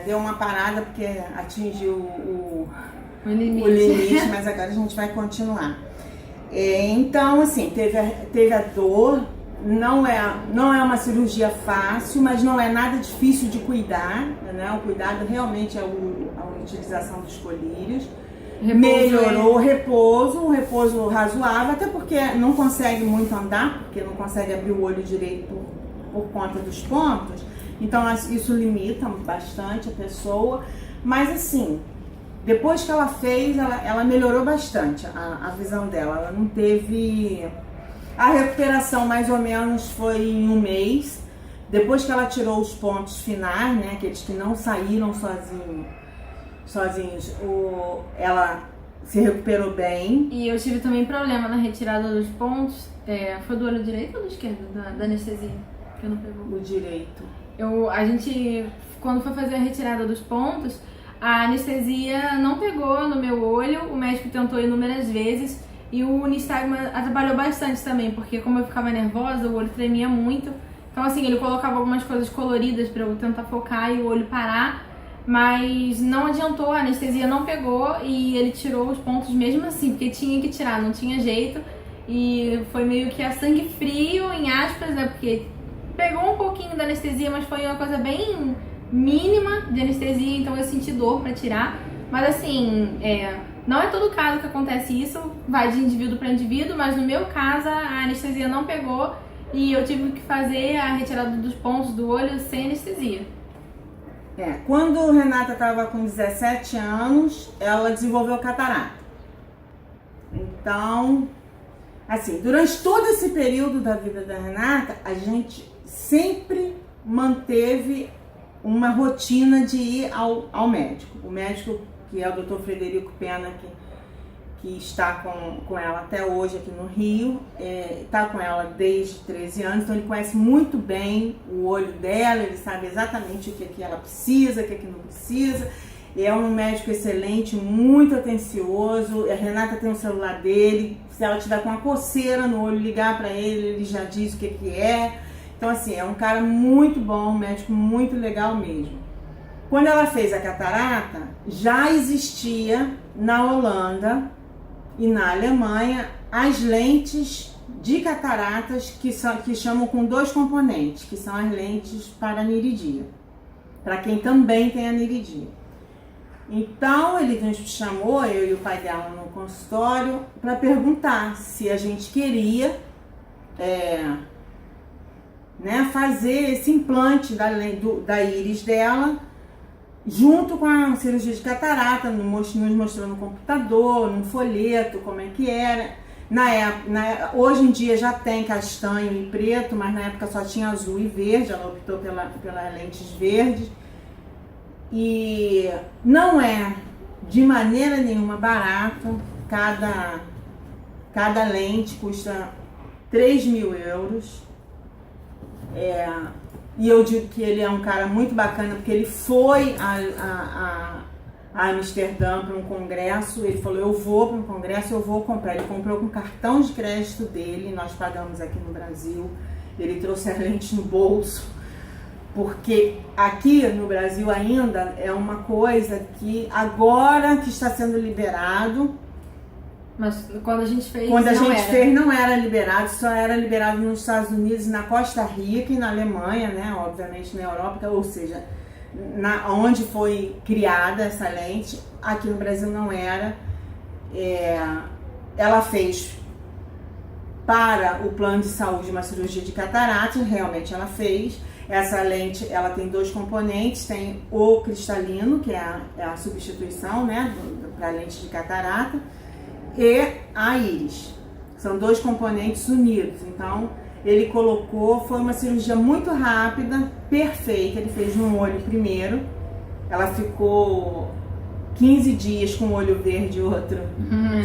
Deu uma parada porque atingiu O limite. o limite, mas agora a gente vai continuar. Então, assim, teve a dor, não é uma cirurgia fácil, mas não é nada difícil de cuidar, né? O cuidado realmente é a utilização dos colírios. Melhorou o repouso razoável, até porque não consegue muito andar, porque não consegue abrir o olho direito por conta dos pontos, então isso limita bastante a pessoa, mas assim, depois que ela fez, ela melhorou bastante a visão dela, ela não teve... A recuperação mais ou menos foi em um mês, depois que ela tirou os pontos finais, né, aqueles que não saíram sozinhos, ela se recuperou bem. E eu tive também problema na retirada dos pontos. Foi do olho direito ou do esquerdo? Da anestesia, que eu não pegou? O direito. A gente, quando foi fazer a retirada dos pontos, a anestesia não pegou no meu olho, o médico tentou inúmeras vezes e o nistagma atrapalhou bastante também, porque como eu ficava nervosa, o olho tremia muito. Então assim, ele colocava algumas coisas coloridas pra eu tentar focar e o olho parar, mas não adiantou, a anestesia não pegou e ele tirou os pontos mesmo assim, porque tinha que tirar, não tinha jeito. E foi meio que a sangue frio, em aspas, né, porque pegou um pouquinho da anestesia, mas foi uma coisa bem mínima de anestesia, então eu senti dor pra tirar. Mas assim, não é todo caso que acontece isso, vai de indivíduo para indivíduo, mas no meu caso a anestesia não pegou e eu tive que fazer a retirada dos pontos do olho sem anestesia. Quando Renata estava com 17 anos, ela desenvolveu catarata. Então, assim, durante todo esse período da vida da Renata, a gente sempre manteve uma rotina de ir ao médico. O médico, que é o Dr. Frederico Pena, que está com ela até hoje aqui no Rio, está com ela desde 13 anos, então ele conhece muito bem o olho dela, ele sabe exatamente o que ela precisa, o que não precisa. É um médico excelente, muito atencioso. A Renata tem o celular dele, se ela tiver com uma coceira no olho, ligar para ele já diz o que é. Então assim, é um cara muito bom, um médico muito legal mesmo. Quando ela fez a catarata, já existia na Holanda e na Alemanha as lentes de cataratas que chamam com 2 componentes, que são as lentes para aniridia, para quem também tem aniridia. Então ele nos chamou, eu e o pai dela, no consultório, para perguntar se a gente queria fazer esse implante da íris dela, junto com a cirurgia de catarata, nos mostrando no computador, no folheto, como é que era. Hoje em dia já tem castanho e preto, mas na época só tinha azul e verde, ela optou pelas lentes verdes. E não é de maneira nenhuma barato, cada lente custa 3.000 euros. E eu digo que ele é um cara muito bacana, porque ele foi a Amsterdã para um congresso. Ele falou, eu vou para um congresso, eu vou comprar. Ele comprou com o cartão de crédito dele, nós pagamos aqui no Brasil. Ele trouxe as lentes no bolso, porque aqui no Brasil ainda é uma coisa que agora que está sendo liberado. Mas quando a gente fez, não era liberado, só era liberado nos Estados Unidos, na Costa Rica e na Alemanha, né? Obviamente na Europa, ou seja, onde foi criada essa lente. Aqui no Brasil não era. Ela fez para o plano de saúde uma cirurgia de catarata, realmente ela fez. Essa lente, ela tem 2 componentes, tem o cristalino, que é a substituição, né, para a lente de catarata, e a íris. São 2 componentes unidos. Então ele colocou, foi uma cirurgia muito rápida, perfeita. Ele fez um olho primeiro, ela ficou 15 dias com o olho verde e outro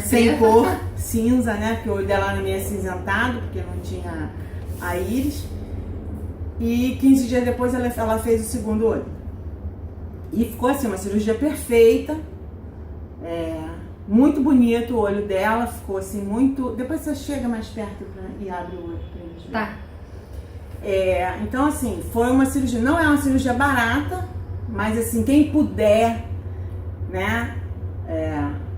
sem cor, cinza, né, porque o olho dela era meio acinzentado, porque não tinha a íris. E 15 dias depois ela fez o segundo olho. E ficou assim, uma cirurgia perfeita. Muito bonito o olho dela, ficou assim muito... Depois você chega mais perto e abre o olho pra eles verem. Tá. Então assim, foi uma cirurgia... Não é uma cirurgia barata, mas assim, quem puder, né,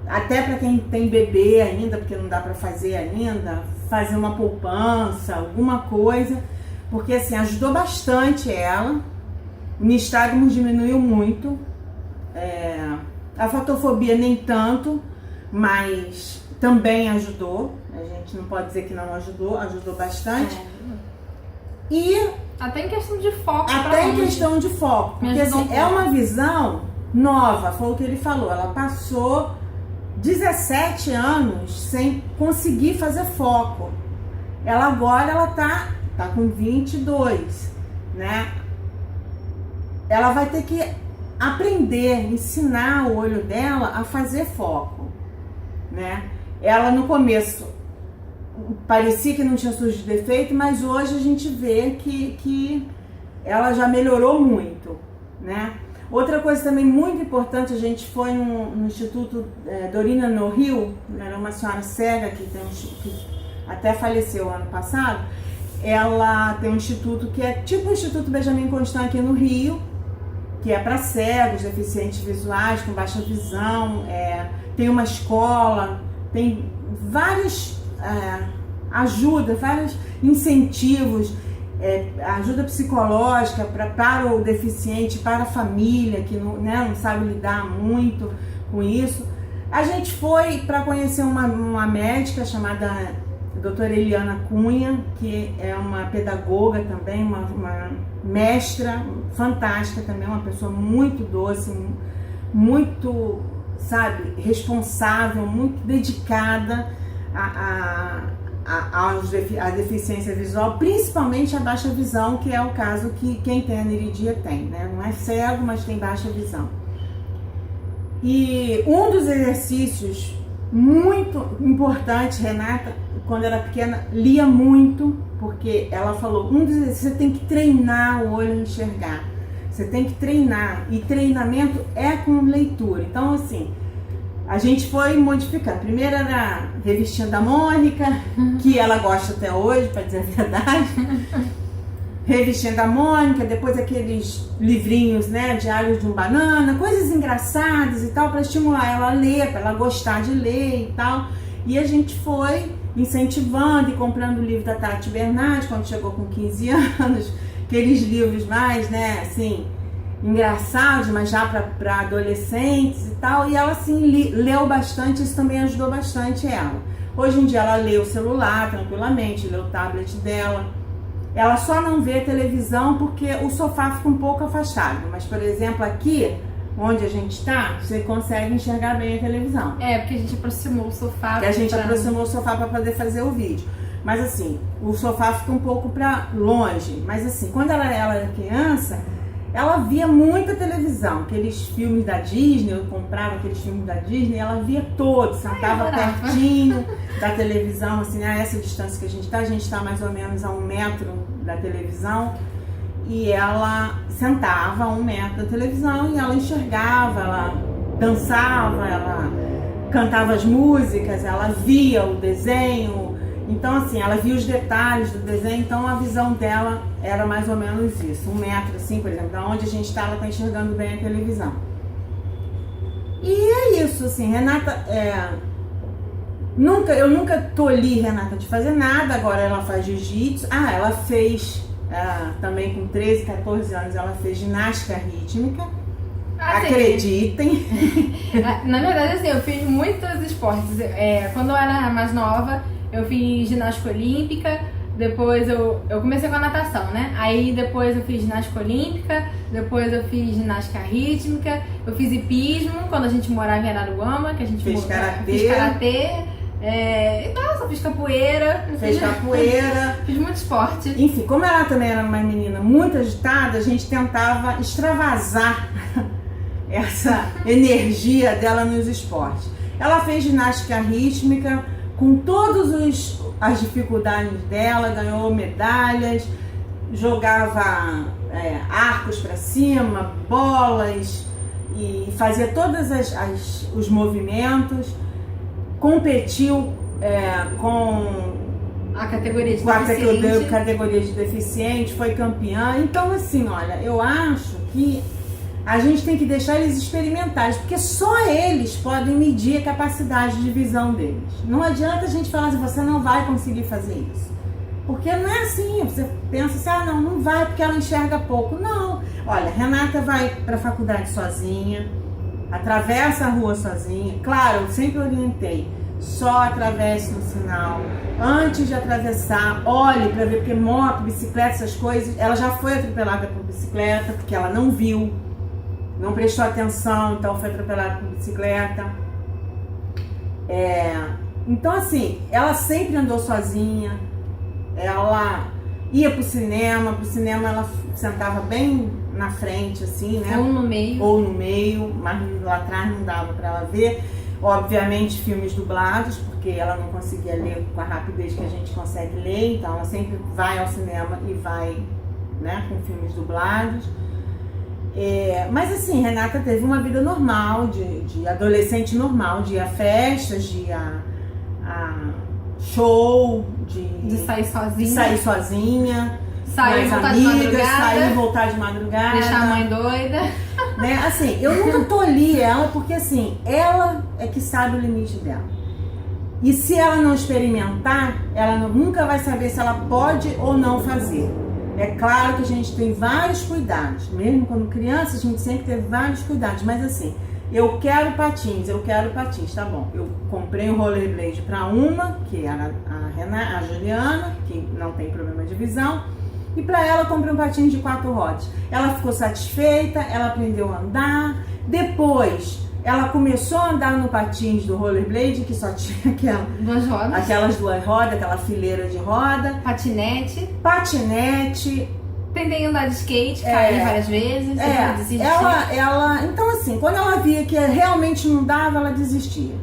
até para quem tem bebê ainda, porque não dá para fazer ainda, fazer uma poupança, alguma coisa, porque assim, ajudou bastante ela, o nistagmo diminuiu muito, a fotofobia nem tanto, mas também ajudou, a gente não pode dizer que não ajudou, ajudou bastante. E até em questão de foco. Até em questão de foco, porque assim, é uma visão nova, foi o que ele falou, ela passou 17 anos sem conseguir fazer foco. Ela agora ela tá com 22, né? Ela vai ter que aprender, ensinar o olho dela a fazer foco, né? Ela no começo parecia que não tinha surgido defeito, mas hoje a gente vê que ela já melhorou muito, né? Outra coisa também muito importante, a gente foi no Instituto Dorina no Rio, era uma senhora cega que até faleceu ano passado. Ela tem um instituto que é tipo o Instituto Benjamin Constant aqui no Rio, que é para cegos, deficientes visuais, com baixa visão, tem uma escola, tem várias ajuda, vários incentivos, ajuda psicológica para o deficiente, para a família que não sabe lidar muito com isso. A gente foi para conhecer uma médica chamada doutora Eliana Cunha, que é uma pedagoga também, uma mestra fantástica também, uma pessoa muito doce, muito, sabe, responsável, muito dedicada à deficiência visual, principalmente a baixa visão, que é o caso que quem tem aniridia tem, né? Não é cego, mas tem baixa visão. E um dos exercícios muito importantes, Renata, quando era pequena, lia muito, porque ela falou, você tem que treinar o olho a enxergar, você tem que treinar, e treinamento é com leitura. Então, assim, a gente foi modificando. Primeiro era a revistinha da Mônica, que ela gosta até hoje, para dizer a verdade. Revistinha da Mônica, depois aqueles livrinhos, né, Diário de um Banana, coisas engraçadas e tal, para estimular ela a ler, para ela gostar de ler e tal. E a gente foi incentivando e comprando o livro da Tati Bernardi, quando chegou com 15 anos, aqueles livros mais, né, assim, engraçados, mas já para adolescentes e tal. E ela, assim, leu bastante, isso também ajudou bastante ela. Hoje em dia ela lê o celular tranquilamente, lê o tablet dela. Ela só não vê televisão porque o sofá fica um pouco afastado. Mas, por exemplo, aqui, onde a gente está, você consegue enxergar bem a televisão. Porque a gente aproximou o sofá. Aproximou o sofá para poder fazer o vídeo. Mas assim, o sofá fica um pouco para longe. Mas assim, quando ela era criança, ela via muita televisão. Aqueles filmes da Disney, eu comprava aqueles filmes da Disney, ela via todos, sentava pertinho da televisão, assim, a essa distância que a gente está mais ou menos a 1 metro da televisão. E ela sentava a 1 metro da televisão e ela enxergava, ela dançava, ela cantava as músicas, ela via o desenho. Então, assim, ela via os detalhes do desenho, então a visão dela era mais ou menos isso, 1 metro, assim, por exemplo, da onde a gente está, ela está enxergando bem a televisão. E é isso, assim, Renata, eu nunca tolhi Renata de fazer nada, agora ela faz jiu-jitsu. Ela fez, também com 13, 14 anos, ela fez ginástica rítmica. Acreditem. Na verdade, assim, eu fiz muitos esportes. Quando eu era mais nova, eu fiz ginástica olímpica, depois eu comecei com a natação, né? Aí depois eu fiz ginástica olímpica, depois eu fiz ginástica rítmica, eu fiz hipismo, quando a gente morava em Araruama, que a gente fiz karatê. Fiz karatê. Nossa, fiz capoeira. Fiz muito esporte. Enfim, como ela também era uma menina muito agitada, a gente tentava extravasar essa energia dela nos esportes. Ela fez ginástica rítmica com todas as dificuldades dela, ganhou medalhas, jogava arcos para cima, bolas, e fazia todos os movimentos, competiu com a categoria de deficiente, foi campeã. Então, assim, olha, eu acho que a gente tem que deixar eles experimentarem, porque só eles podem medir a capacidade de visão deles. Não adianta a gente falar assim, você não vai conseguir fazer isso. Porque não é assim, você pensa assim, não vai porque ela enxerga pouco. Não, olha, Renata vai para a faculdade sozinha, atravessa a rua sozinha. Claro, eu sempre orientei, só atravesse no sinal. Antes de atravessar, olhe para ver, porque moto, bicicleta, essas coisas, ela já foi atropelada por bicicleta, porque ela não viu, não prestou atenção, então foi atropelada por bicicleta. Então assim, ela sempre andou sozinha, ela ia pro cinema ela sentava bem na frente, assim, né? Ou no meio, mas lá atrás não dava para ela ver. Obviamente filmes dublados, porque ela não conseguia ler com a rapidez que a gente consegue ler, então ela sempre vai ao cinema e vai, né, com filmes dublados. Mas assim, Renata teve uma vida normal, de adolescente normal, de ir a festas, de ir a show, de sair sozinha. Sair, voltar amigas, de madrugada. Sair e voltar de madrugada. Deixar a mãe doida. Né? Assim, eu nunca tolhi ela, porque assim, ela é que sabe o limite dela. E se ela não experimentar, ela nunca vai saber se ela pode ou não fazer. É claro que a gente tem vários cuidados, mesmo quando criança a gente sempre teve vários cuidados, mas assim, eu quero patins, tá bom. Eu comprei um rollerblade para uma, que era a Juliana, que não tem problema de visão, e para ela eu comprei um patins de 4 rodas. Ela ficou satisfeita, ela aprendeu a andar, depois ela começou a andar no patins do rollerblade, que só tinha aquelas 2 rodas, aquela fileira de roda. Patinete. Tentei andar de skate, caí várias vezes. Então assim, quando ela via que realmente não dava, ela desistia.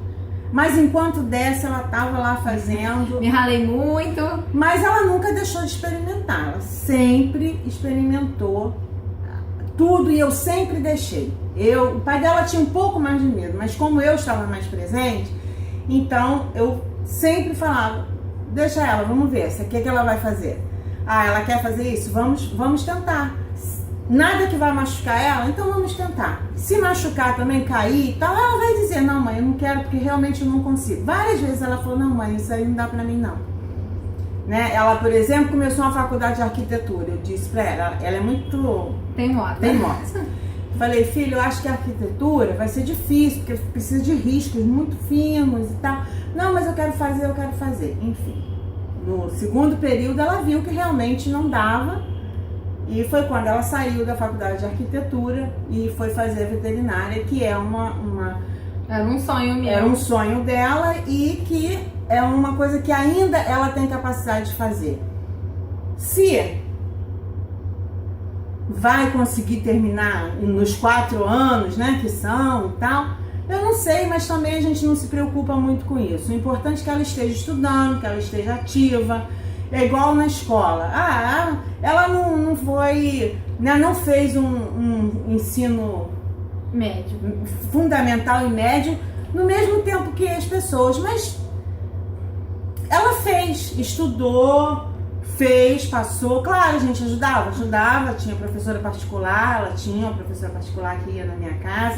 Mas enquanto desse, ela tava lá fazendo. Me ralei muito. Mas ela nunca deixou de experimentar. Ela sempre experimentou tudo e eu sempre deixei. O pai dela tinha um pouco mais de medo, mas como eu estava mais presente, então eu sempre falava, deixa ela, vamos ver, o que ela vai fazer? Ela quer fazer isso? Vamos tentar. Nada que vai machucar ela, então vamos tentar. Se machucar também, cair e tal, ela vai dizer, não mãe, eu não quero porque realmente eu não consigo. Várias vezes ela falou, não mãe, isso aí não dá pra mim não. Né? Ela, por exemplo, começou uma faculdade de arquitetura. Eu disse pra ela é muito teimosa. Falei, filho, eu acho que a arquitetura vai ser difícil, porque precisa de riscos muito finos e tal. Não, mas eu quero fazer. Enfim, no segundo período ela viu que realmente não dava. E foi quando ela saiu da faculdade de arquitetura e foi fazer veterinária, que é Era um sonho meu. Era um sonho dela e que é uma coisa que ainda ela tem capacidade de fazer. Se vai conseguir terminar nos 4 anos, né, que são e tal, eu não sei, mas também a gente não se preocupa muito com isso. O importante é que ela esteja estudando, que ela esteja ativa. É igual na escola. Ela não foi, né, não fez um ensino médio, fundamental e médio no mesmo tempo que as pessoas, mas ela fez, estudou, passou. Claro, a gente ajudava, tinha professora particular, ela tinha uma professora particular que ia na minha casa.